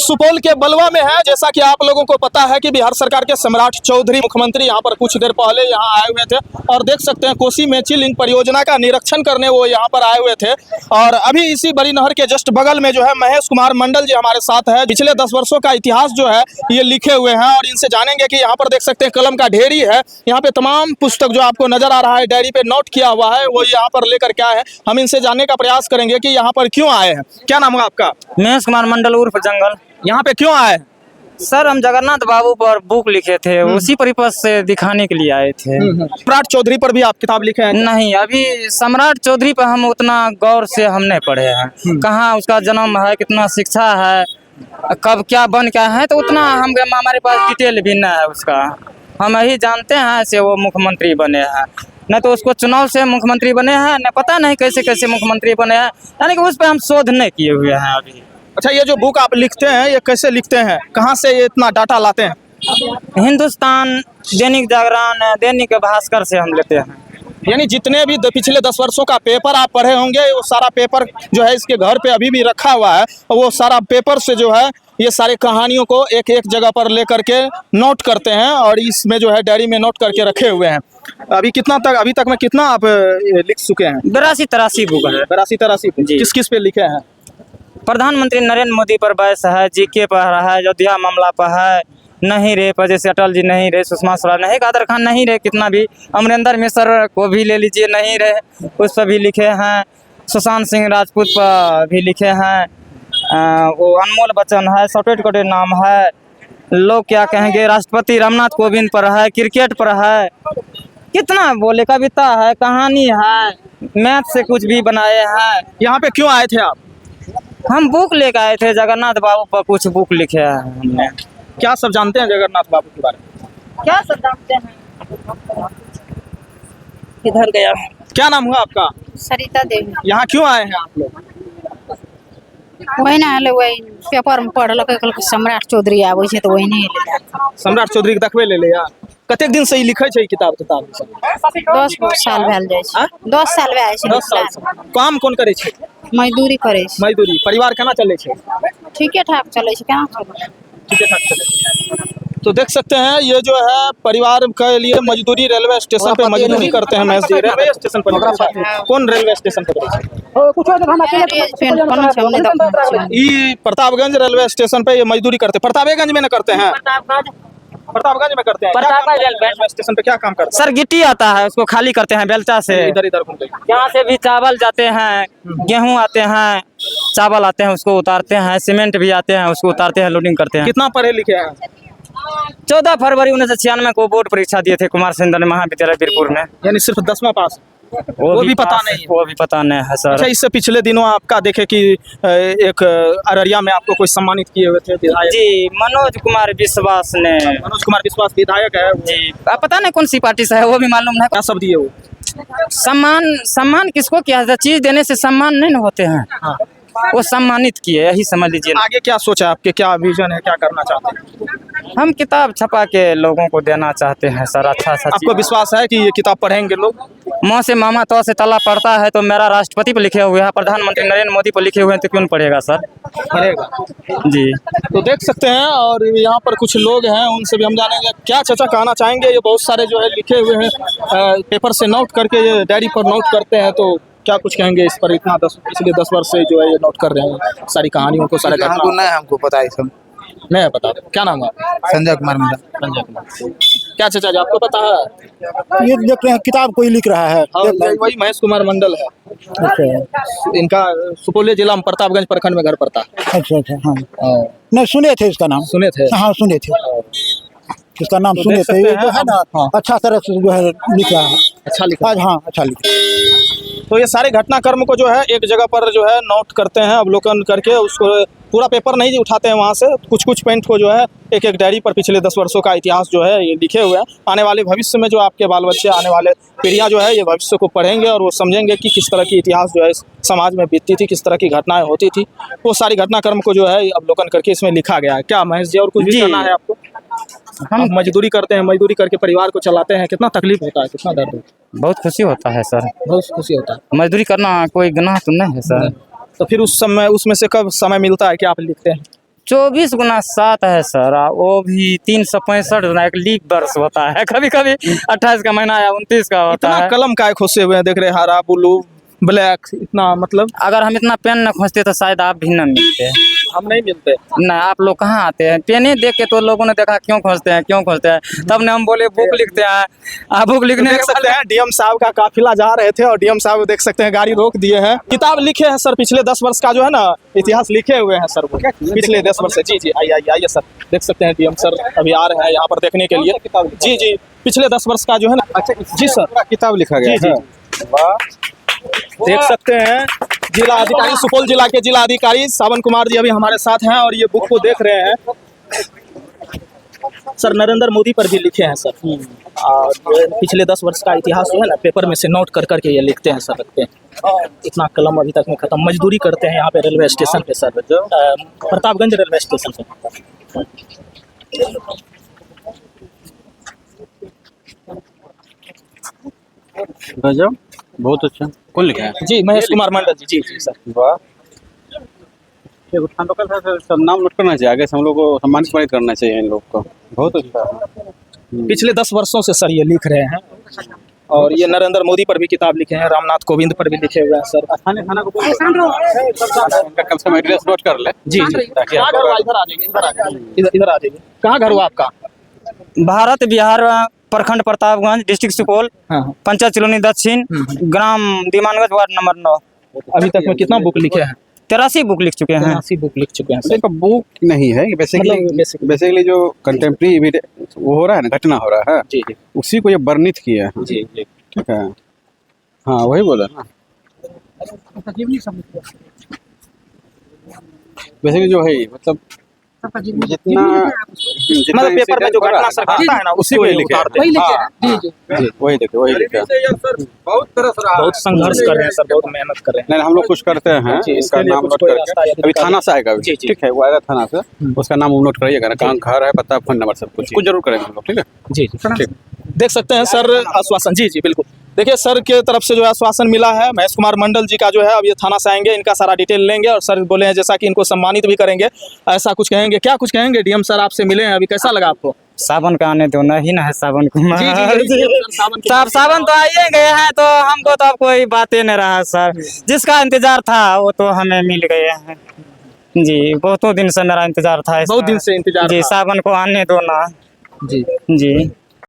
सुपौल के बलवा में है। जैसा कि आप लोगों को पता है कि बिहार सरकार के सम्राट चौधरी मुख्यमंत्री यहाँ पर कुछ देर पहले यहाँ आए हुए थे और देख सकते हैं कोसी मेची लिंक परियोजना का निरीक्षण करने वो यहाँ पर आए हुए थे। और अभी इसी बड़ी नहर के जस्ट बगल में जो है महेश कुमार मंडल जी हमारे साथ है। पिछले 10 वर्षों का इतिहास जो है ये लिखे हुए हैं और इनसे जानेंगे कि यहाँ पर देख सकते हैं कलम का ढेरी है। यहाँ पे तमाम पुस्तक जो आपको नजर आ रहा है डायरी पे नोट किया हुआ है वो यहाँ पर लेकर के आए हैं। हम इनसे जानने का प्रयास करेंगे कि यहाँ पर क्यों आए हैं। क्या नाम है आपका? महेश कुमार मंडल उर्फ जंगल। यहाँ पे क्यों आए? सर हम जगन्नाथ बाबू पर बुक लिखे थे, उसी परिपथ से दिखाने के लिए आए थे। सम्राट चौधरी पर भी आप किताब लिखे हैं? नहीं, अभी सम्राट चौधरी पर हम उतना गौर से हमने पढ़े हैं। कहाँ उसका जन्म है, कितना शिक्षा है, कब क्या बन क्या है, तो उतना हमारे पास डिटेल भी न है उसका। हम यही जानते हैं से वो मुख्यमंत्री बने हैं, न तो उसको चुनाव से मुख्यमंत्री बने हैं, न पता नहीं कैसे कैसे मुख्यमंत्री बने हैं, यानी कि उस पर हम शोध नहीं किए हुए हैं अभी। अच्छा, ये जो बुक आप लिखते हैं ये कैसे लिखते हैं, कहाँ से ये इतना डाटा लाते हैं? हिंदुस्तान, दैनिक जागरण, दैनिक भास्कर से हम लेते हैं। यानी जितने भी पिछले 10 वर्षों का पेपर आप पढ़े होंगे वो सारा पेपर जो है इसके घर पे अभी भी रखा हुआ है। वो सारा पेपर से जो है ये सारी कहानियों को एक एक जगह पर लेकर के नोट करते हैं और इसमें जो है डायरी में नोट करके रखे हुए हैं। अभी तक में कितना आप लिख चुके हैं? 82-83 बुक है। 82-83 किस किस पे लिखे हैं? प्रधानमंत्री नरेंद्र मोदी पर बहस है, जीके पर है, अयोध्या मामला पर है, नहीं रहे पर जैसे अटल जी नहीं रहे, सुषमा स्वराज नहीं, कादर खान नहीं रहे, कितना भी अमरिंदर मिश्र को भी ले लीजिए नहीं रहे, उस पर भी लिखे हैं। सुशांत सिंह राजपूत पर भी लिखे हैं। वो अनमोल बच्चन है, छोटे नाम है, लोग क्या कहेंगे, राष्ट्रपति रामनाथ कोविंद पर है, क्रिकेट पर है, कितना बोले, कविता है, कहानी है, मैथ से कुछ भी बनाए हैं। यहाँ पे क्यों आए थे आप? हम बुक लेकर आए थे, जगन्नाथ बाबू पर कुछ बुक लिखे हैं हमने। क्या सब जानते हैं जगन्नाथ बाबू के बारे में? क्या सब जानते हैं? किधर गया? क्या नाम हुआ आपका? सरिता देवी। यहाँ क्यों आए हैं आप लोग? वही ना वही पेपर में पढ़ल सम्राट चौधरी आबै छै तो वही नहीं सम्राट चौधरी के देखबे ले यार। कतेक दिन से ही लिखे छै किताब 10 साल भेल जाय छै। 10 साल भए छै। 10 साल से काम कौन करे छै? मजदूरी करे छै। मजदूरी। परिवार केना चले छै? ठीके ठाक चले छै। केना चले? ठीके ठाक चले। तो देख सकते हैं ये जो है परिवार के लिए मजदूरी, रेलवे स्टेशन पे मजदूरी करते हैं। महेश जी रेलवे स्टेशन पर कौन रेलवे स्टेशन पर? ई प्रतापगंज रेलवे स्टेशन पे ये मजदूरी करते हैं। प्रतापगंज में न करते हैं? प्रतापगंज में करते हैं। रेलवे स्टेशन पे क्या काम करते हैं? सर गिट्टी आता है, उसको खाली करते हैं बेलचा से। इधर इधर घूमते हैं। यहाँ से भी चावल जाते हैं, गेहूं आते हैं, चावल आते हैं, उसको उतारते हैं, सीमेंट भी आते हैं, उसको उतारते हैं, लोडिंग करते हैं। कितना पढ़े लिखे हैं? 14 फरवरी 1996 को बोर्ड परीक्षा दिए थे कुमार सिंह महाविद्यालय बीरपुर में। यानी सिर्फ 10वां पास? वो भी पता नहीं? वो भी पता नहीं है सर। अच्छा, इससे पिछले दिनों आपका देखे कि एक अररिया में आपको कोई सम्मानित किए हुए थे विधायक जी, मनोज कुमार विश्वास ने। मनोज कुमार विश्वास विधायक है जी, पता नहीं कौन सी पार्टी से है, वो भी मालूम नहीं। क्या सब दिए वो? सम्मान किसको किया है? चीज देने से सम्मान नहीं होते हैं। हाँ। वो सम्मानित किए, यही समझ लीजिए। आगे क्या सोचा आपके, क्या विजन है, क्या करना चाहते हैं? हम किताब छपा के लोगों को देना चाहते हैं सर। अच्छा आपको विश्वास है कि ये किताब पढ़ेंगे लोग? माँ से मामा तो से तला पढ़ता है तो मेरा राष्ट्रपति पर लिखे हुए हैं, प्रधानमंत्री नरेंद्र मोदी पर लिखे हुए हैं, तो क्यों पढ़ेगा सर? पढ़ेगा जी। तो देख सकते हैं और यहाँ पर कुछ लोग हैं, उनसे भी हम जानेंगे क्या चाचा कहना चाहेंगे। ये बहुत सारे जो है लिखे हुए हैं, पेपर से नोट करके ये डायरी पर नोट करते हैं, तो क्या कुछ कहेंगे इस पर? इतना पिछले 10 वर्ष से जो है ये नोट कर रहे हैं सारी कहानियों को, सारे हमको नहीं, हमको पता है सब नहीं पता। क्या नाम है? संजय कुमार मंडल। संजय कुमार। क्या चाचा जी आपको पता है? ये देख रहे हैं किताब कोई लिख रहा है। वही महेश कुमार मंडल है। इनका सुपौल जिला में प्रतापगंज प्रखंड में घर पड़ता है। अच्छा हाँ। नहीं सुने थे इसका नाम? सुने थे? हाँ सुने थे, इसका नाम सुने थे। ये जो है ना अच्छा तरह से जो है लिख रहा है। अच्छा लिखा? हाँ अच्छा लिखा। तो ये सारे घटनाक्रम को जो है एक जगह पर जो है नोट करते हैं, अवलोकन करके उसको पूरा पेपर नहीं उठाते हैं वहाँ से, कुछ कुछ पॉइंट को जो है एक एक डायरी पर पिछले 10 वर्षों का इतिहास जो है ये लिखे हुए हैं। आने वाले भविष्य में जो आपके बाल बच्चे, आने वाले पीढ़ियाँ जो है ये भविष्य को पढ़ेंगे और वो समझेंगे कि किस तरह की इतिहास जो है समाज में बीतती थी, किस तरह की घटनाएं होती थी। वो सारी घटनाक्रम को जो है अवलोकन करके इसमें लिखा गया है। क्या महेश जी और कुछ भी करना है आपको? हम मजदूरी करते हैं, मजदूरी करके परिवार को चलाते हैं, कितना तकलीफ होता है, कितना दर्द होता है? बहुत खुशी होता है सर। बहुत खुशी होता है। मजदूरी करना कोई गुनाह तो नहीं है सर। तो फिर उस समय उसमें से कब समय मिलता है कि आप लिखते हैं? 24×7 है सर, वो भी 365 एक लीप वर्ष होता है, कभी कभी 28 का महीना या 29 का होता इतना है। कलम काय खोसे हुए हैं, देख रहे हैं, हरा ब्लू ब्लैक, इतना मतलब अगर हम इतना पेन न खोजते तो शायद आप भी न मिलते। हम नहीं मिलते। ना आप लोग कहाँ आते हैं, पेन ही देख के तो लोगों ने देखा क्यों खोजते हैं क्यों खोजते हैं, तब ने हम बोले बुक लिखते हैं। आप बुक लिखने देख सकते हैं डीएम साहब का काफिला जा रहे थे और डीएम साहब देख सकते हैं गाड़ी रोक दिए हैं। किताब लिखे हैं सर, पिछले 10 वर्ष का जो है ना इतिहास लिखे हुए हैं सर, वो पिछले 10 वर्ष से। जी जी, आइए आइए आइए सर, देख सकते हैं डीएम सर अभी आ रहे हैं यहाँ पर देखने के लिए। जी जी, पिछले 10 वर्ष का जो है ना। अच्छा जी सर, किताब लिखा गया जी है। जी, देख सकते हैं जिला अधिकारी, सुपौल जिला के जिला अधिकारी सावन कुमार जी अभी हमारे साथ हैं और ये बुक को देख रहे हैं। सर नरेंद्र मोदी पर भी लिखे हैं सर, और ये पिछले 10 वर्ष का इतिहास जो है ना पेपर में से नोट कर करके ये लिखते हैं सर, रखते हैं। इतना कलम अभी तक में खत्म। मजदूरी करते हैं यहाँ पे रेलवे स्टेशन पे सर, प्रतापगंज रेलवे स्टेशन पे। गजब, बहुत अच्छा। कौन लिखा है? जी महेश कुमार मंडल जी। जी जी सर। वाह, सब नाम नोट करना चाहिए, आगे से हम लोग को सम्मानित करना चाहिए इन लोग को। बहुत अच्छा। पिछले 10 वर्षों से सर ये लिख रहे हैं, और ये नरेंद्र मोदी पर भी किताब लिखे हैं, रामनाथ कोविंद पर भी लिखे हुए हैं सर। खाना को उनका कम से कम एड्रेस नोट कर ले। जी जी, कहाँ घर हुआ? इधर आ जाइए, इधर आ जाइए, इधर आ जाइए। कहाँ घर हुआ आपका? भारत बिहार प्रखंड प्रतापगंज, डिस्ट्रिक्ट सुपौल, हाँ। पंचायत चिलौनी दक्षिण, ग्राम दीमानगंज, वार्ड नंबर 9। अभी तक में कितना बुक लिखे हैं? 83 बुक लिख चुके हैं। 83 बुक लिख चुके हैं सर। तो बुक नहीं है, मतलब बेसिकली जो कंटेम्प्रेरी वो हो रहा है ना, घटना हो रहा है, जी जी उसी को ये वर्णित किया है। जी जी। ठीक है, हाँ वही बोला ना। बेसिकली जो है मतलब जितना मतलब पेपर में जो घटना सर घटता है ना उसी को ही उतारते हैं। वही देखिए, वही लिखा है। बहुत संघर्ष कर रहे हैं सर, बहुत मेहनत कर रहे हैं। नहीं हम लोग कुछ करते हैं, जी, इसके उसका लिए नाम कुछ नोट कोई करके रास्ता या अभी थाना से आएगा। जी, जी। ठीक है, वो आएगा थाना से, उसका नाम नोट कराइएगा ना, कहाँ घर है, पता, फोन नंबर, सब कुछ जरूर करेंगे हम लोग। ठीक है जी जी ठीक। देख सकते हैं सर आश्वासन। जी जी बिल्कुल, देखिए सर के तरफ से जो आश्वासन मिला है महेश कुमार मंडल जी का जो है, अब ये थाना से आएंगे, इनका सारा डिटेल लेंगे और सर बोले हैं जैसा कि इनको सम्मानित भी करेंगे, ऐसा कुछ कहेंगे। क्या कुछ कहेंगे? डीएम सर आपसे मिले हैं अभी, कैसा लगा आपको? सावन का आने दो, नहीं ना है सावन कुमार। जी, सावन की साहब सावन तो आइए गए हैं, तो हमको तो अब कोई बात ही नहीं रहा सर। जिसका इंतजार था वो तो हमें मिल गए हैं। जी बहुतों दिन से मेरा इंतजार था इसका। बहुत दिन से इंतजार जी था। सावन को आने दो ना। जी जी